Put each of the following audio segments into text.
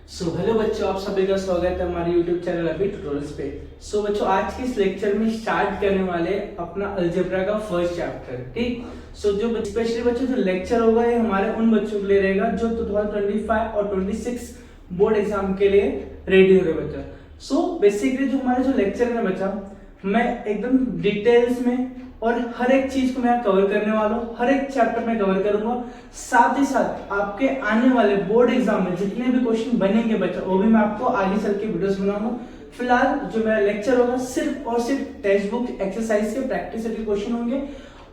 Hello बच्चों, आप सभी का स्वागत है हमारे YouTube चैनल अभी ट्यूटोरियल्स पे। बच्चों, आज के इस लेक्चर में स्टार्ट करने वाले अपना अलजेब्रा का फर्स्ट चैप्टर। ठीक। जो स्पेशली बच्चों जो लेक्चर होगा ये हमारे उन बच्चों के लिए रहेगा जो 2025 और 26 बोर्ड एग्जाम के लिए रेडी हो रहे बच्चा। बेसिकली जो हमारे जो लेक्चर है बच्चा, मैं एकदम डिटेल्स में और हर एक चीज को मैं कवर करने वाला हूँ, हर एक चैप्टर में कवर करूंगा। साथ ही साथ आपके आने वाले बोर्ड एग्जाम में जितने भी क्वेश्चन बनेंगे बच्चा, वो भी मैं आपको आगे चल के वीडियोस बनाऊंगा। फिलहाल जो मेरा लेक्चर होगा सिर्फ और सिर्फ टेक्स्ट बुक एक्सरसाइज के प्रैक्टिस के क्वेश्चन होंगे,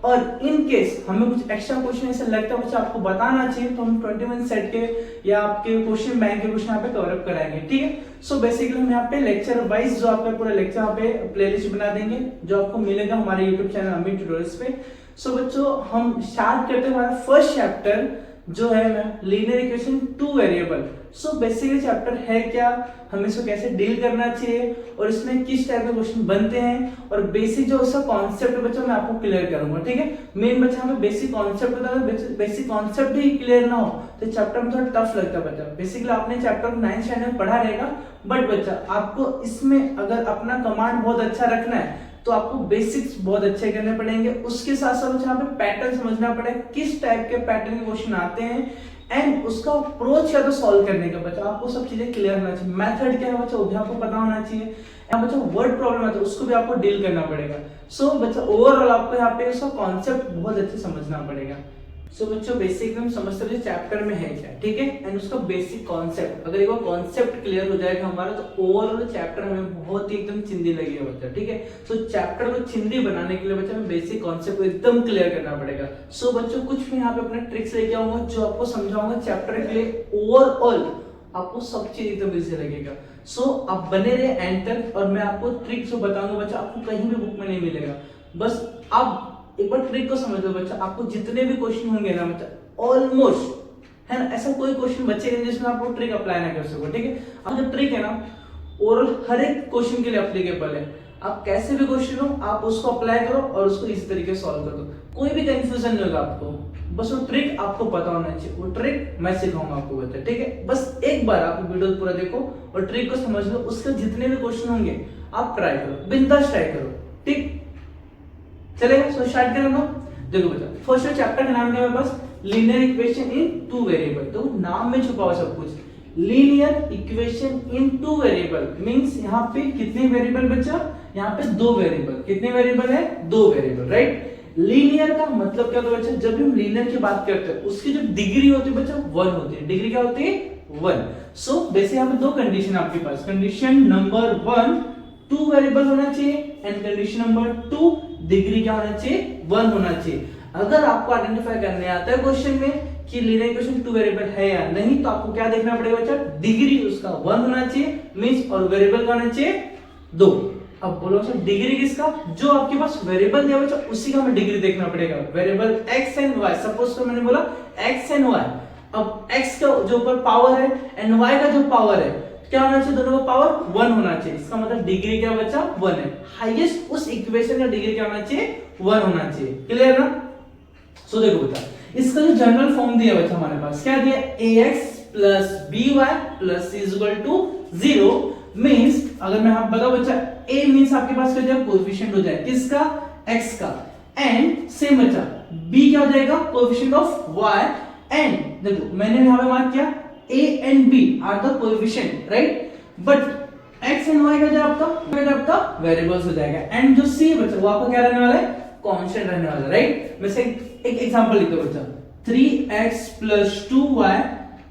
और इन केस हमें कुछ एक्स्ट्रा क्वेश्चन ऐसा लगता है बच्चा आपको बताना चाहिए तो हम 21 सेट के या आपके क्वेश्चन बैंक के क्वेश्चन यहाँ पे कवर अप कराएंगे। ठीक है। बेसिकली हम यहाँ पे लेक्चर वाइज जो आपका पूरा लेक्चर यहाँ पे प्लेलिस्ट बना देंगे जो आपको मिलेगा हमारे यूट्यूब चैनल अमित ट्यूटोरियल्स पे। बच्चों, हम स्टार्ट करते हैं हमारा फर्स्ट चैप्टर जो है linear equation two variable. Basically chapter है क्या, हमें इसको कैसे डील करना चाहिए और इसमें किस टाइप के क्वेश्चन बनते हैं, और बेसिक जो उसका कॉन्सेप्ट बच्चा मैं आपको क्लियर करूंगा। ठीक है। मेन बच्चा हमें बेसिक कॉन्सेप्ट बता दो, बेसिक कॉन्सेप्ट ही क्लियर ना हो तो चैप्टर में थोड़ा टफ लगता है बच्चा। बेसिकली आपने चैप्टर 9th स्टैंडर्ड में पढ़ा रहेगा, बट बच्चा आपको इसमें अगर अपना कमांड बहुत अच्छा रखना है तो आपको बेसिक्स बहुत अच्छे करने पड़ेंगे। उसके साथ साथ यहाँ पे पैटर्न समझना पड़ेगा, किस टाइप के पैटर्न के क्वेश्चन आते हैं एंड उसका अप्रोच क्या तो सॉल्व करने का बच्चा आपको सब चीजें क्लियर होना चाहिए। मेथड क्या है बच्चा वो भी आपको पता होना चाहिए। यहाँ बच्चा वर्ड प्रॉब्लम है तो उसको भी आपको डील करना पड़ेगा। बच्चा ओवरऑल आपको यहाँ पे उसका कॉन्सेप्ट बहुत अच्छे समझना पड़ेगा। बच्चों, बेसिक हम समझते हैं चैप्टर में है क्या। ठीक है। एंड उसका बेसिक कॉन्सेप्ट, अगर एक बार कॉन्सेप्ट क्लियर हो जाएगा हमारा तो ओवरऑल चैप्टर हमें बहुत ही एकदम चिंदी लगेगा बच्चा। ठीक है। चैप्टर को चिंदी बनाने के लिए बच्चा हमें बेसिक कॉन्सेप्ट को एकदम क्लियर करना पड़ेगा। बच्चों, कुछ भी यहाँ पे अपने ट्रिक्स लेके आऊंगा जो आपको समझाऊंगा चैप्टर के लिए। ओवरऑल आपको सब चीज एकदम इजी लगेगा। आप बने रहे एंड तक, और मैं आपको ट्रिक्स जो बताऊंगा बच्चा आपको कहीं भी बुक में नहीं मिलेगा। बस आप एक बार ट्रिक को समझ लो बच्चा, आपको जितने भी क्वेश्चन होंगे ना बच्चा ऑलमोस्ट है ना, ऐसा कोई क्वेश्चन बचेगा नहीं जिसमें आप वो ट्रिक अप्लाई ना कर सको। ठीक है। अब जो ट्रिक है ना ओवरऑल हर एक क्वेश्चन के लिए एप्लीकेबल है। आप कैसे भी क्वेश्चन हो आप उसको अप्लाई करो और उसको इसी तरीके से सॉल्व कर दो, कोई भी कंफ्यूजन नहीं होगा आपको। बस वो ट्रिक आपको पता होना चाहिए, वो ट्रिक मैं सिखाऊंगा आपको बच्चा। ठीक है। बस एक बार आप वीडियो पूरा देखो और ट्रिक को समझ लो, उसके जितने भी क्वेश्चन होंगे आप ट्राई करो, बिंदास ट्राई करो। ठीक चलेगा। स्टार्ट करें हम। देखो बच्चा, फर्स्ट चैप्टर का नाम क्या है मेरे पास, linear equation in two variable. तो नाम में छुपा हुआ सब कुछ। Linear equation in two variable means यहाँ पे कितने वेरिएबल बच्चा, यहाँ पे दो वेरिएबल। कितने वेरिएबल है, दो वेरिएबल। राइट। लीनियर का मतलब क्या होता है बच्चा, जब हम लीनियर की बात करते हैं उसकी जो डिग्री होती है बच्चा 1 होती है। डिग्री क्या होती है, 1। वैसे यहाँ पे दो कंडीशन आपके पास। कंडीशन नंबर 1 टू वेरिएबल होना चाहिए एंड कंडीशन नंबर 2 डिग्री क्या होना चाहिए, 1 होना चाहिए। अगर आपको आइडेंटिफाई करने आता है क्वेश्चन में कि लीनियर इक्वेशन टू वेरिएबल है या नहीं, तो आपको क्या देखना पड़ेगा बच्चा, डिग्री उसका 1 होना चाहिए मींस, और वेरिएबल का होना चाहिए 2। अब बोलो सर डिग्री किसका, जो आपके पास वेरिएबल दिया बच्चा उसी का हमें डिग्री देखना पड़ेगा। Variable x and y, suppose तो मैंने बोला x एंड y। अब x का जो ऊपर पावर है एंड y का जो पावर है क्या होना चाहिए, दोनों का पावर 1 होना चाहिए। इसका मतलब डिग्री क्या बच्चा, 1 है। हाईएस्ट उस इक्वेशन का डिग्री क्या होना चाहिए, 1 होना चाहिए। क्लियर ना। देखो बच्चा, इसका जो जनरल फॉर्म दिया बच्चा हमारे पास क्या दिया, ax plus by plus c is equal to 0 means, अगर मैं आप बताओ बच्चा a मींस आपके पास क्या जाएगा, कोएफिशिएंट हो जाएगा किसका, x का। एंड सेम बच्चा b क्या हो जाएगा, कोएफिशिएंट ऑफ y। एंड देखो मैंने यहां पे मार्क किया a and b are the coefficient, right? But x and y का जो आपका वेरिएबल्स हो जाएगा। एंड जो c बच्चा वो आपका क्या रहने वाला है, कांस्टेंट रहने वाला है। राइट। मैं से एक एग्जांपल लिखता हूं बच्चा, 3x plus 2y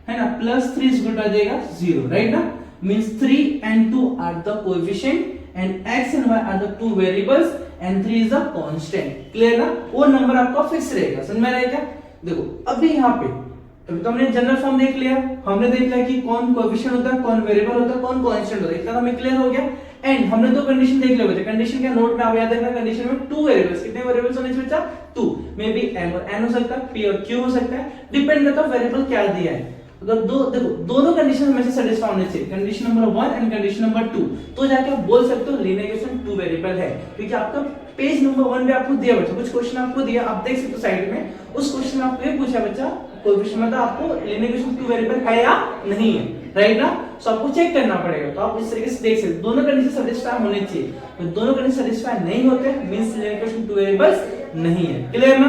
है ना प्लस 3 इज इक्वल टू आ जाएगा 0। राइट ना, means 3 and 2 are the coefficient and x and y are the two variables and 3 is the constant। Clear ना, वो नंबर आपका फिक्स रहेगा। समझ में आ रहा है क्या। देखो अभी यहाँ पे तो हमने जनरल फॉर्म देख लिया, हमने देख लिया कि कौन कोएफिशिएंट होता है, कौन वेरिएबल होता है, कौन कांस्टेंट होता है, इतना हमें क्लियर हो गया। एंड हमने दो कंडीशन देख लिया बच्चा। कंडीशन क्या, नोट में आप याद रखना, कंडीशन में 2 वेरिएबल्स, कितने वेरिएबल्स होने चाहिए बच्चा, 2। मे बी m और n हो सकता है, p और q हो सकता है, डिपेंड करता है वेरिएबल क्या दिया है। अगर देखो दोनों कंडीशन हमें से सेटिस्फाई होने चाहिए, condition number 1 and condition number 2, तो जाके आप बोल सकते हो लीनियर इक्वेशन टू वेरिएबल है। क्योंकि आपका पेज नंबर 1 पे आपको दिया बच्चा, कुछ क्वेश्चन आपको दिया, आप देख सकते हो साइड में, उस क्वेश्चन में आपको ये पूछा बच्चा कोएफिशिएंट मतलब आपको लीनियर इक्वेशन टू वेरिएबल है या नहीं है। राइट ना। सो आपको चेक करना पड़ेगा। तो आप इस तरीके से देख सकते दोनों कंडीशन सेटिस्फाई होने चाहिए। तो दोनों कंडीशन सेटिस्फाई नहीं होते means linear equation two variables नहीं है। क्लियर ना।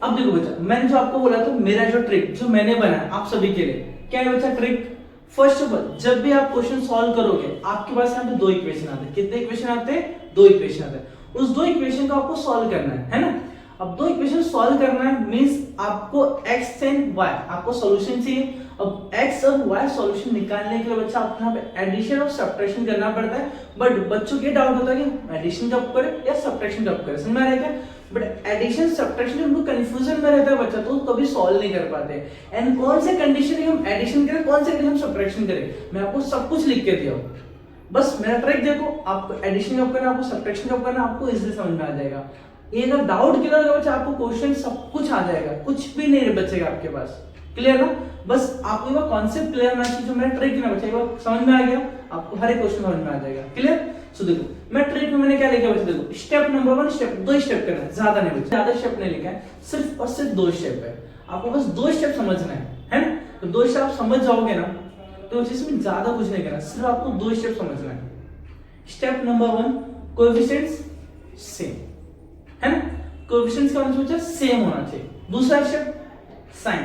अब देखो बच्चा, मैंने जो आपको बोला था मेरा जो ट्रिक जो मैंने बनाया आप सभी के लिए, क्या है बच्चा ट्रिक? फर्स्ट ऑफ ऑल जब भी आप क्वेश्चन सॉल्व करोगे आपके पास यहाँ पे दो इक्वेशन आते हैं। कितने इक्वेशन आते हैं? दो इक्वेशन आते हैं। उस दो इक्वेशन को आपको सॉल्व करना है ना। अब दो इक्वेशन सॉल्व करना है मींस आपको x एंड y आपको सॉल्यूशन चाहिए। अब x और y सॉल्यूशन निकालने के लिए बच्चा आपको यहाँ पे एडिशन और सब्ट्रैक्शन करना पड़ता है। बट बच्चों के डाउट होता है कि एडिशन कब करें या सब्ट्रैक्शन कब करें, समझ में आ रहा है क्या? बट एडिशन सब्ट्रैक्शन उनको कंफ्यूजन में रहता है बच्चा, तो कभी सॉल्व नहीं कर पाते। एंड कौन से कंडीशन में हम एडिशन करें, कौन से कंडीशन हम सब्ट्रैक्शन करें, मैं आपको सब कुछ लिख के दिया हूं। बस मेरा ट्रिक देखो, आपको एडिशन कब करना, आपको सब्ट्रैक्शन कब करना, आपको इजीली समझ में आ जाएगा। ये अगर डाउट क्लियर होगा बच्चा आपको क्वेश्चन सब कुछ आ जाएगा, कुछ भी नहीं बचेगा आपके पास। क्लियर ना। बस आपको ये कॉन्सेप्ट क्लियर होना चाहिए, जो मेरा ट्रिक ना बच्चा ये समझ में आ गया, आपको हर एक क्वेश्चन समझ में आ जाएगा। क्लियर। सो देखो मैं ट्रिक में मैंने क्या लिखा बच्चा, देखो स्टेप नंबर 1 स्टेप, दो स्टेप करना है, ज्यादा नहीं बच्चा, ज्यादा स्टेप नहीं लिखा है, सिर्फ और सिर्फ दो स्टेप है। आपको बस दो स्टेप समझना है ना। तो दो स्टेप आप समझ जाओगे ना तो इसमें ज्यादा कुछ नहीं करना, सिर्फ आपको दो स्टेप समझना है। स्टेप नंबर 1 कोएफिशिएंट्स सेम है ना। कोएफिशिएंट्स का मतलब सेम होना चाहिए। दूसरा स्टेप साइन,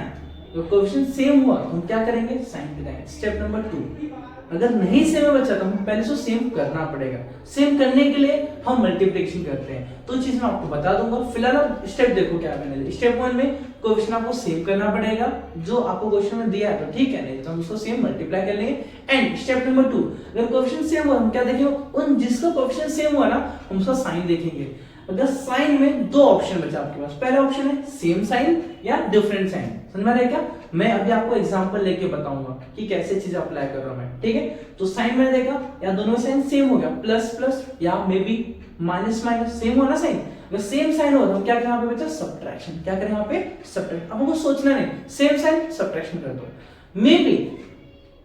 तो कोएफिशिएंट सेम हुआ तो हम क्या करेंगे, साइन लगाएंगे। स्टेप नंबर 2 अगर नहीं सेम है बच्चा तो हम पहले से सेम करना पड़ेगा। सेम करने के लिए हम मल्टीप्लिकेशन करते हैं, तो चीज मैं आपको बता दूंगा। फिलहाल स्टेप देखो क्या मैंने स्टेप 1 में कोएफिशिएंट आपको सेम करना पड़ेगा, जो आपको क्वेश्चन में दिया है तो ठीक है, नहीं तो हम उसको सेम मल्टीप्लाई कर लेंगे। एंड स्टेप नंबर 2 अगर कोएफिशिएंट सेम हुआ हम क्या देखेंगे, उन जिसका कोएफिशिएंट सेम हुआ ना हम उसका साइन देखेंगे। अगर साइन में दो ऑप्शन बचा आपके पास, पहला ऑप्शन है सेम साइन या डिफरेंट साइन, समझ में आ रहा है क्या? मैं अभी आपको एग्जांपल लेके बताऊंगा कि कैसे चीज अप्लाई कर रहा हूं मैं, ठीक है। तो साइन मैंने देखा या दोनों साइन सेम हो गया, प्लस प्लस या may be minus minus, same हुआ ना साइन। अगर सेम साइन हो तो हम क्या करें यहाँ पे बच्चा, सब्ट्रैक्शन। क्या करें यहाँ पे, सब्ट्रैक्ट। अब हमको सोचना नहीं, सेम साइन सब्ट्रैक्शन कर दो। मे बी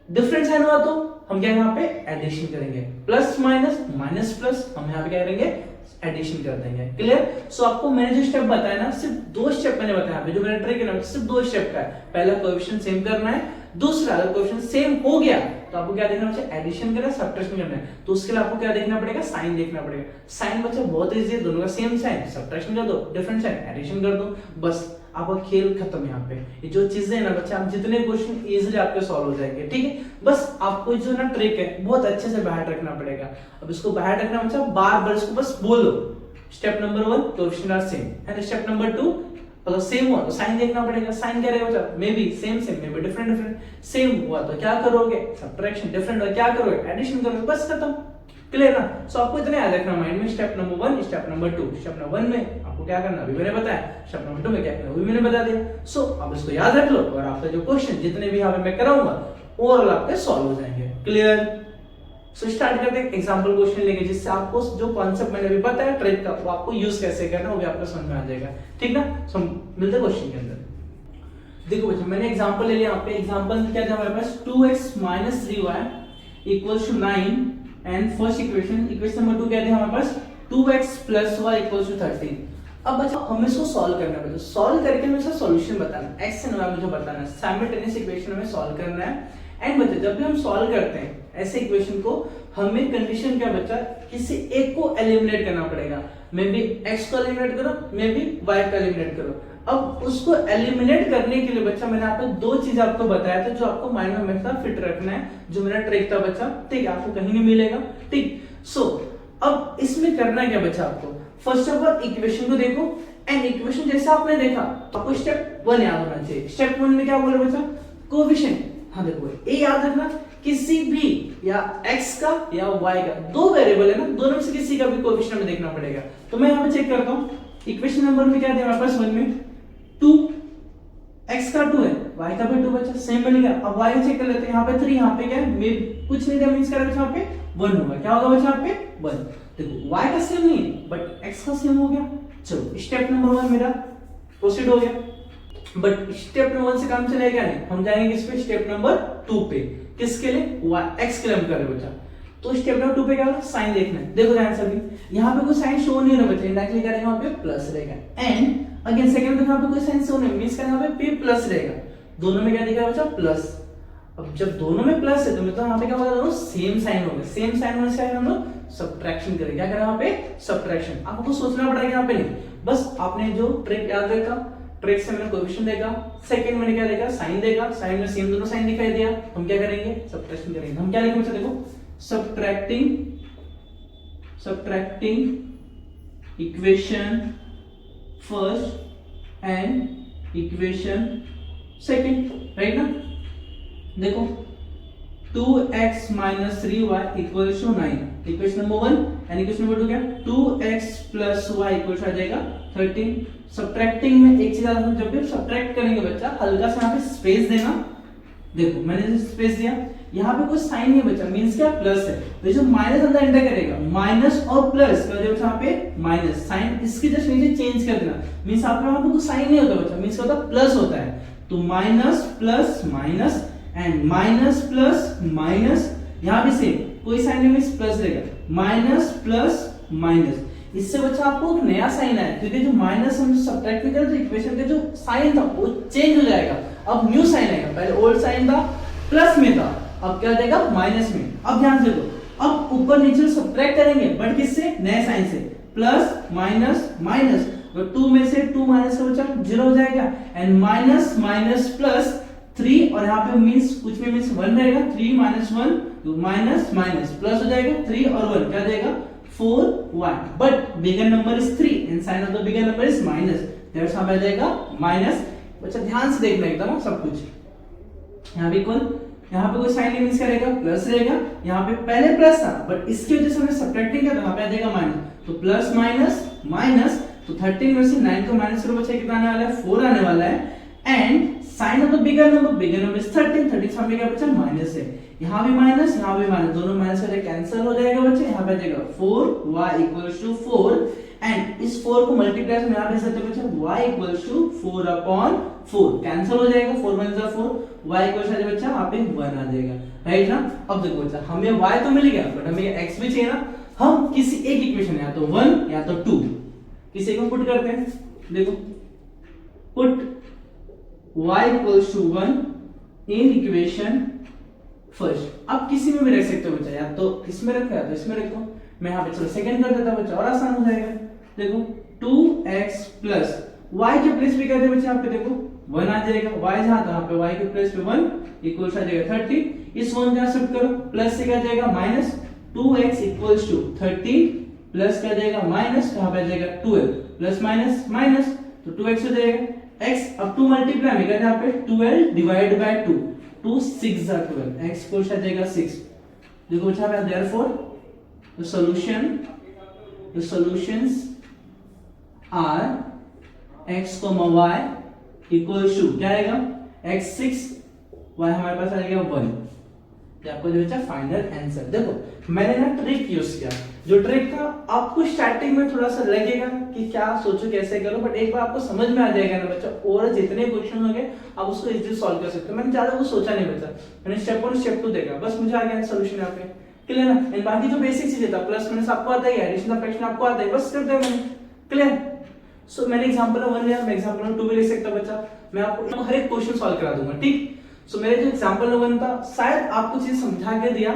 डिफरेंट साइन हुआ तो हम क्या यहाँ पे एडिशन करेंगे, प्लस माइनस माइनस प्लस, हम यहाँ पे क्या करेंगे एडिशन कर देंगे। क्लियर। सो आपको मैंने जो स्टेप बताया ना सिर्फ दो स्टेप मैंने बताया, जो मेरा ट्रिक है ना सिर्फ दो स्टेप का है। पहला कोएफिशिएंट सेम करना है, दूसरा अगर कोएफिशिएंट सेम हो गया तो आपको क्या देखना है, एडिशन करना है सब्ट्रैक्शन करना है। तो उसके लिए आपको क्या देखना पड़ेगा, साइन देखना पड़ेगा। साइन बच्चा बहुत इजी है, दोनों का सेम साइन सब्ट्रैक्शन कर दो, डिफरेंट साइन एडिशन कर दो, बस आपका खेल खत्म। यहाँ पे ये जो चीजें है ना बच्चा, आप जितने क्वेश्चन इजीली आपके सॉल्व हो जाएंगे, ठीक है। बस आपको जो ना ट्रिक है बहुत अच्छे से बाहर रखना पड़ेगा। अब इसको बाहर रखना बच्चा, बार बार इसको बस बोलो। Step number 1 coefficient are same and step number 2 अगर सेम हुआ तो साइन देखना पड़ेगा। साइन क्या रहेगा बच्चा, may be same same, may be different different. Same हुआ तो क्या करोगे, सब्ट्रैक्शन, डिफरेंट हुआ क्या करोगे, एडिशन करोगे, बस खत्म। क्लियर ना। सो आपको इतना याद रखना माइंड में, step number 1 step number 2। Step number 1 में आपको क्या करना अभी मैंने बताया, स्टेप नंबर 2 में क्या करना अभी मैंने बता दिया। सो अब इसको याद रख लो और आपका जो क्वेश्चन जितने भी यहाँ पे मैं कराऊंगा ओवरऑल आपके सॉल्व हो जाएंगे। क्लियर। सो स्टार्ट करते हैं एग्जांपल क्वेश्चन लेके, जिससे आपको जो कॉन्सेप्ट मैंने अभी बताया ट्रिक का वो आपको यूज कैसे करना है वो भी आपको समझ में आ जाएगा, ठीक ना। सो मिलते हैं क्वेश्चन के अंदर। देखो बच्चों मैंने एग्जांपल ले लिया। यहाँ पे एग्जांपल में क्या था हमारे पास, 2x - 3y = 9 and first equation number 2 क्या थे हमारे पास, 2x + y = 13। अब बच्चा हमें इसको सॉल्व करना है, सॉल्व करके हमें इसका सॉल्यूशन बताना है, x एंड y मुझे बताना है, साइमल्टेनियस इक्वेशन हमें सॉल्व करना है। एंड बच्चा जब भी हम सॉल्व करते हैं ऐसे इक्वेशन को, हमें कंडीशन क्या बच्चा, किसी एक को एलिमिनेट करना पड़ेगा। मे बी x को एलिमिनेट करो, मे बी y को एलिमिनेट करो। अब उसको एलिमिनेट करने के लिए बच्चा मैंने आपको दो चीज आपको बताया था जो आपको माइंड में हमेशा फिट रखना है, जो मेरा ट्रिक था बच्चा, ठीक है, आपको कहीं नहीं मिलेगा, ठीक। सो अब इसमें करना क्या बच्चा, आपको फर्स्ट ऑफ ऑल इक्वेशन को देखो एंड इक्वेशन जैसा आपने देखा आपको स्टेप 1 याद होना चाहिए। स्टेप 1 में क्या बोल रहे बच्चा, कोएफिशिएंट। हाँ देखो ये याद रखना, किसी भी या x का या y का, दो वेरिएबल है ना, दोनों में से किसी का भी कोएफिशिएंट हमें देखना पड़ेगा। तो मैं यहाँ पे चेक करता हूँ इक्वेशन नंबर में क्या दिया हमारे पास 1 में 2, x का 2 है, y का भी 2 बचा, सेम मिलेगा। अब y चेक कर लेते हैं, यहाँ पे 3, यहाँ पे क्या है, कुछ नहीं दिया, मींस करेगा यहाँ पे 1 होगा। क्या होगा बच्चा यहाँ पे 1। देखो y का सेम नहीं है बट x का सेम हो गया। चलो स्टेप नंबर 1 मेरा प्रोसीड हो गया। बट स्टेप नंबर 1 से काम चलेगा नहीं, हम जाएंगे किस पे, स्टेप नंबर 2 पे। किसके लिए, x के लिए हम कर रहे बच्चा। तो स्टेप नंबर 2 पे क्या होगा, साइन देखना है। देखो ध्यान से, अभी यहाँ पे कोई साइन शो नहीं हो रहा बच्चा, इंडायरेक्टली करेंगे वहां पे प्लस रहेगा। एंड अगेन सेकंड पे यहाँ पे कोई साइन शो नहीं, मींस का यहाँ पे p प्लस रहेगा। दोनों में क्या दिख रहा है बच्चा, प्लस। अब जब दोनों में प्लस है तो मतलब यहाँ पे क्या होगा, दोनों सेम साइन होंगे। सेम साइन होने से हम लोग सब्ट्रैक्शन करेंगे। क्या करें यहाँ पे, सब्ट्रैक्शन। आपको सोचना पड़ेगा यहाँ पे नहीं, बस आपने जो ट्रिक याद रखा, ट्रिक से मैंने कोएफिशिएंट देखा, सेकंड मैंने क्या देखा, साइन देखा, साइन में सेम दोनों साइन दिखाई दिया, हम क्या करेंगे, सब्ट्रैक्शन करेंगे। हम क्या लिखेंगे, देखो subtracting equation first and equation second, right ना। देखो 2x - 3y = 9, equation number 1 and equation number 2 क्या, 2x + y = आ जाएगा 13। सब्ट्रैक्टिंग में एक चीज याद रखना, जब भी सब्ट्रैक्ट करेंगे बच्चा हल्का सा यहाँ पे स्पेस देना। देखो मैंने स्पेस दिया, यहाँ पे कोई साइन नहीं बचा, मींस क्या, प्लस है, तो जो माइनस अंदर एंटर करेगा, माइनस और प्लस का जो यहाँ पे माइनस साइन, इसके जस्ट नीचे चेंज कर देना, मींस आपके वहां पे कोई साइन नहीं होता बच्चा, मींस क्या होता है, प्लस होता है। तो minus plus minus and minus plus minus, यहाँ भी सेम, कोई साइन नहीं, मींस प्लस रहेगा, माइनस प्लस माइनस। इससे बच्चा आपको एक नया साइन आया, क्योंकि जो माइनस हम सब्ट्रैक्ट में करते इक्वेशन का जो साइन था वो चेंज हो जाएगा, अब न्यू साइन आएगा। पहले ओल्ड साइन था, प्लस में था, अब क्या देगा, माइनस में। अब ध्यान से दो, अब ऊपर नीचे सब्ट्रैक्ट करेंगे, बट किससे, नए साइन से, प्लस माइनस माइनस, तो 2 में से 2 माइनस का बच्चा 0 हो जाएगा, एंड माइनस माइनस प्लस 3, और यहाँ पे मींस कुछ में मींस 1 रहेगा, 3 - 1 तो माइनस माइनस प्लस हो जाएगा, 3 और 1 क्या देगा, 4y, but bigger number is 3 and sign of the bigger number is minus, that's how आ जाएगा माइनस। बच्चा ध्यान से देखना एकदम सब कुछ। यहाँ पे इक्वल, यहाँ पे कोई साइन नहीं, मींस करेगा प्लस रहेगा, यहाँ पे पहले प्लस था बट इसकी वजह से हमने सब्ट्रैक्टिंग किया तो यहाँ पे आ जाएगा माइनस, तो प्लस माइनस माइनस, तो 13 में से 9 को माइनस करो बच्चा, कितना आने वाला है, 4 आने वाला है, and sign of the bigger number is 13 सामने क्या बचा, माइनस है, यहाँ भी माइनस, यहाँ भी माइनस, दोनों माइनस का कैंसिल हो जाएगा बच्चे, यहाँ पे आ जाएगा 4y = 4, एंड इस 4 को मल्टीप्लाई में यहाँ भेज सकते हैं बच्चा, y = 4/4 कैंसिल हो जाएगा, 4 - 4 y = बच्चा यहाँ पे 1 आ जाएगा, राइट ना। अब देखो बच्चा हमें y तो मिल गया, बट हमें x भी चाहिए ना। हम किसी एक इक्वेशन या तो 1 या तो 2 किसी को पुट करते हैं। देखो put y = 1 in equation first, आप किसी में भी रख सकते हो बच्चा, या तो इसमें रखो या तो इसमें रखो। मैं यहाँ पे चलो सेकंड कर देता बच्चा, और आसान हो जाएगा। देखो 2x प्लस y के प्लेस पे कहते हैं बच्चा, यहाँ पे देखो 1 आ जाएगा, y जहां था यहाँ पे y के प्लेस पे 1 इक्वल्स आ जाएगा 30, इस 1 का शिफ्ट करो, प्लस से क्या जाएगा माइनस, 2x = 30 प्लस क्या जाएगा माइनस, कहां पे आ जाएगा 12, प्लस माइनस माइनस, तो 2x हो जाएगा x, अब 2 मल्टीप्लाई में कहते हैं यहाँ पे 12 डिवाइड बाय 2, 2 6 are 12, x को आ जाएगा 6। देखो बच्चा पे therefore the solutions are x, y equals to क्या आएगा, x 6, y हमारे पास आ जाएगा 1। ये आपको जो बच्चा फाइनल आंसर। देखो मैंने ना ट्रिक यूज किया, जो ट्रिक था आपको स्टार्टिंग में थोड़ा सा लगेगा कि क्या सोचो कैसे करो, बट एक बार आपको समझ में आ जाएगा ना बच्चा, और जितने क्वेश्चन होंगे आप उसको इजीली सॉल्व कर सकते हो। मैंने ज्यादा कुछ सोचा नहीं बच्चा, मैंने स्टेप 1 स्टेप 2 देखा, बस मुझे आ गया सॉल्यूशन यहाँ पे, क्लियर ना। एंड बाकी जो बेसिक चीजें था, प्लस माइनस आपको आता है, एडिशन सब्ट्रैक्शन आपको आता है, बस कर दिया मैंने, क्लियर। सो मैंने एग्जांपल 1 लिया, मैं एग्जांपल 2 भी ले सकता बच्चा, मैं आपको हर एक क्वेश्चन सॉल्व करा दूंगा, ठीक। सो मेरे जो एग्जांपल 1 था शायद आपको चीज समझा के दिया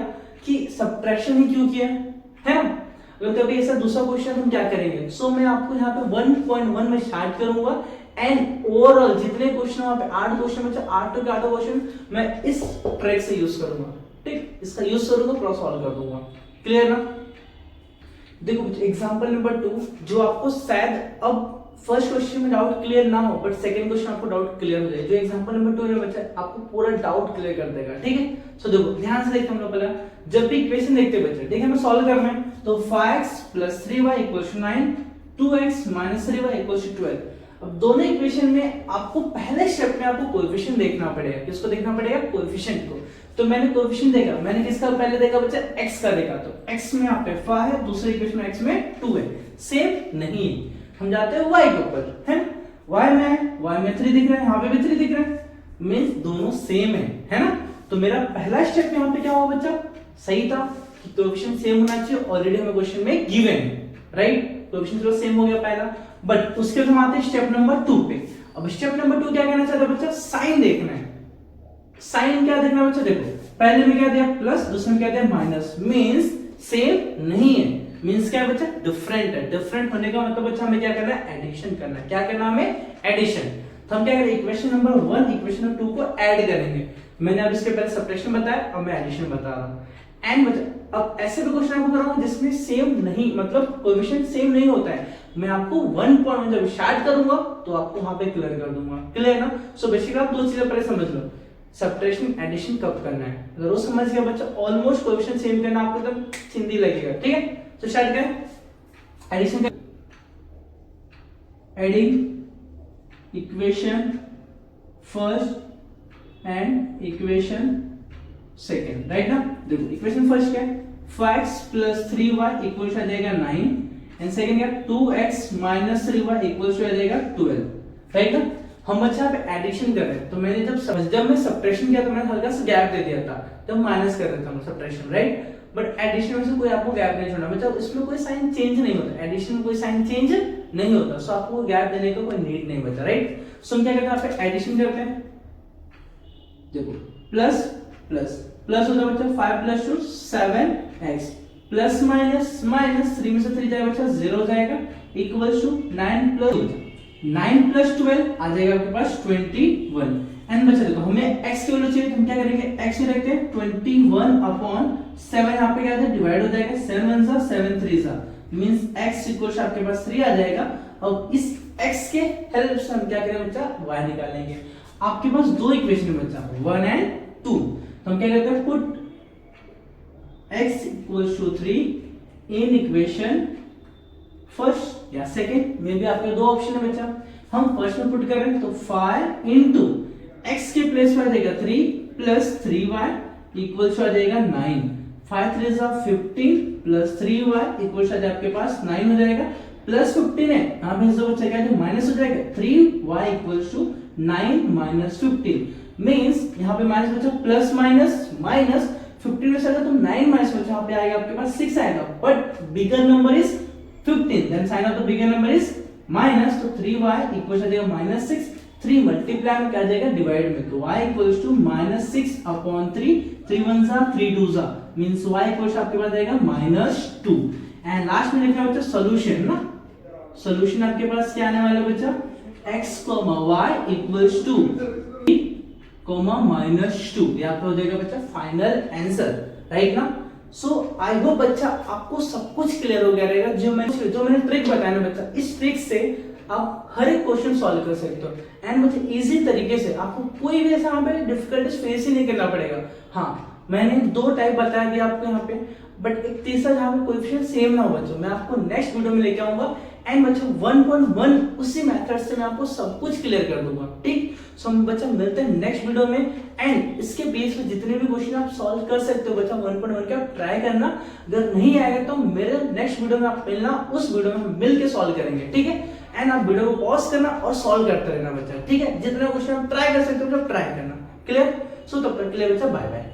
कि सब्ट्रैक्शन ही क्यों किया है ना। अगर कभी ऐसा दूसरा क्वेश्चन हम क्या करेंगे, सो मैं आपको यहाँ पे 1.1 में स्टार्ट करूंगा, एंड ओवरऑल जितने क्वेश्चन वहां पे 8 क्वेश्चन बच्चा, 8 के 8 क्वेश्चन मैं इस ट्रिक से यूज करूंगा, ठीक, इसका यूज करूंगा, पूरा सॉल्व कर दूंगा, क्लियर ना। देखो एग्जांपल नंबर 2, जो आपको शायद अब फर्स्ट क्वेश्चन में डाउट क्लियर ना हो, बट सेकंड क्वेश्चन आपको डाउट क्लियर हो जाए। जो एग्जांपल नंबर 2 है बच्चा, आपको पूरा डाउट क्लियर कर देगा, ठीक है। सो देखो ध्यान से देखते हैं हम लोग, पहला जब भी इक्वेशन देखते हैं बच्चा, ठीक है, हमें सॉल्व करना है, तो 5x + 3y = 9, 2x - 3y = 12। अब दोनों इक्वेशन में आपको पहले स्टेप में आपको कोएफिशिएंट देखना पड़ेगा। किसको देखना पड़ेगा, कोएफिशिएंट को। तो मैंने कोएफिशिएंट देखा, मैंने किसका पहले देखा बच्चा, x का देखा, तो x में यहाँ पे 5 है, दूसरे इक्वेशन में x में 2 है, सेम नहीं है। हम जाते हैं y के ऊपर, है ना, y में 3 दिख रहा है, यहाँ पे भी 3 दिख रहा है, मींस दोनों सेम है ना। तो मेरा पहला स्टेप यहाँ पे क्या हुआ बच्चा, सही था कि कोएफिशिएंट सेम होना चाहिए, ऑलरेडी हमें क्वेश्चन में गिवन है, राइट, कोएफिशिएंट तो सेम हो गया पहला। बट उसके बाद हम आते हैं स्टेप नंबर 2 पे। अब स्टेप नंबर 2 क्या कहना चाहता है बच्चा, साइन देखना है, साइन क्या देखना बच्चा, देखो पहले में क्या दिया प्लस, दूसरे में क्या दिया माइनस, मींस सेम नहीं है, मींस क्या है बच्चा, डिफरेंट है। डिफरेंट होने का मतलब बच्चा हमें क्या करना है, एडिशन करना है। क्या करना है हमें, एडिशन। तो हम क्या करेंगे, इक्वेशन नंबर 1 इक्वेशन नंबर 2 को ऐड करेंगे। मैंने अब इसके पहले सब्ट्रैक्शन बताया, अब मैं एडिशन बता रहा हूं। एंड बच्चा अब ऐसे भी क्वेश्चन आपको कराऊंगा जिसमें सेम नहीं, मतलब कोएफिशिएंट सेम नहीं होता है, मैं आपको 1 पॉइंट जब स्टार्ट करूंगा तो आपको वहां पे क्लियर कर दूंगा। क्लियर ना? सो बेसिकली आप दो चीजें पहले समझ लो, सब्ट्रैक्शन एडिशन कब करना है। अगर वो समझ गया बच्चा, ऑलमोस्ट कोएफिशिएंट सेम करना आपको एकदम चिंदी लगेगा। ठीक है, तो स्टार्ट करें addition. Adding equation first and equation second, right ना? देखो इक्वेशन फर्स्ट क्या है, 5x + 3y इक्वल आ जाएगा 9 एंड सेकंड क्या, 2x - 3y इक्वल आ जाएगा 12, राइट ना? हम बच्चा पे एडिशन कर रहे हैं, तो मैंने जब मैं सब्ट्रैक्शन किया तो मैंने हल्का सा गैप दे दिया था, जब माइनस कर रहा था मैं सब्ट्रैक्शन, राइट? बट एडिशन में से कोई आपको गैप नहीं छोड़ना, मतलब इसमें कोई साइन चेंज नहीं होता, एडिशन में कोई साइन चेंज नहीं होता, सो आपको गैप देने का कोई नीड नहीं बचा, राइट? सो हम क्या करते हैं, आप एडिशन करते हैं। देखो प्लस प्लस प्लस होता है बच्चा 5 + 2 7x प्लस माइनस माइनस 3 में से 3 जाएगा बच्चा 0 हो जाएगा इक्वल्स टू 9 + 12 आ जाएगा आपके पास 21। एंड बच्चा देखो हमें x की वैल्यू चाहिए, तो हम क्या करेंगे, x की रखते हैं 21/7, यहाँ पे क्या है डिवाइड हो जाएगा, 7 1 सा 7 3 सा, मींस x इक्वल्स आपके पास 3 आ जाएगा। और इस x के हेल्प से हम क्या करेंगे बच्चा, y निकालेंगे। आपके पास दो इक्वेशन है बच्चा, 1 एंड 2, तो हम क्या करते हैं, put x = 3 in equation first या सेकंड में भी आपके दो ऑप्शन है बच्चा। हम फर्स्ट में पुट कर रहे हैं तो 5 इंटू x के प्लेस पर आ जाएगा 3 प्लस 3y इक्वल्स आ जाएगा 9, 5 3 सा 15 प्लस 3y इक्वल्स आ जाएगा आपके पास 9 हो जाएगा, प्लस 15 है यहाँ पे जो बच्चा क्या है माइनस हो जाएगा, 3y इक्वल्स टू 9 - 15, मींस यहाँ पे माइनस बचा प्लस माइनस माइनस 15 में से अगर तुम 9 माइनस बचा, यहाँ पे आएगा आपके पास 6 आएगा, but bigger number is 15, then sign of the bigger number is minus, तो 3y इक्वल्स आ जाएगा -6, 3 मल्टीप्लाई में क्या आ जाएगा डिवाइड में, तो y इक्वल्स टू -6/3, 3 1 सा 3 2 सा, मींस y इक्वल्स आपके पास आएगा -2। एंड लास्ट में लिखना बच्चा सॉल्यूशन ना, सॉल्यूशन आपके पास क्या आने वाला है बच्चा, x, y इक्वल्स टू -2, ये आपका हो जाएगा बच्चा फाइनल आंसर, राइट ना? सो आई होप बच्चा आपको सब कुछ क्लियर हो गया रहेगा। जो मैंने ट्रिक बताया ना बच्चा, इस ट्रिक से आप हर एक क्वेश्चन सॉल्व कर सकते हो एंड मुझे इजी तरीके से, आपको कोई भी ऐसा यहाँ पे डिफिकल्टीज फेस ही नहीं करना पड़ेगा। हाँ मैंने दो टाइप बताया दिया आपको यहाँ पे, बट एक तीसरा जहाँ पे कोएफिशिएंट सेम ना हो बच्चों, मैं आपको नेक्स्ट वीडियो में लेके आऊंगा एंड बच्चों 1.1 उसी मेथड से मैं आपको सब कुछ क्लियर कर दूंगा, ठीक? सो हम बच्चा मिलते हैं नेक्स्ट वीडियो में एंड इसके बेस पे जितने भी क्वेश्चन आप सॉल्व कर सकते हो बच्चा 1.1 के आप ट्राई करना, अगर नहीं आएगा तो मेरे नेक्स्ट वीडियो में आप मिलना, उस वीडियो में मिल के सॉल्व करेंगे, ठीक है? एंड आप वीडियो को पॉज करना और सॉल्व करते रहना बच्चा, ठीक है? जितने क्वेश्चन आप ट्राई कर सकते हो ट्राई करना, क्लियर? सो तब तक के लिए बच्चा बाय बाय।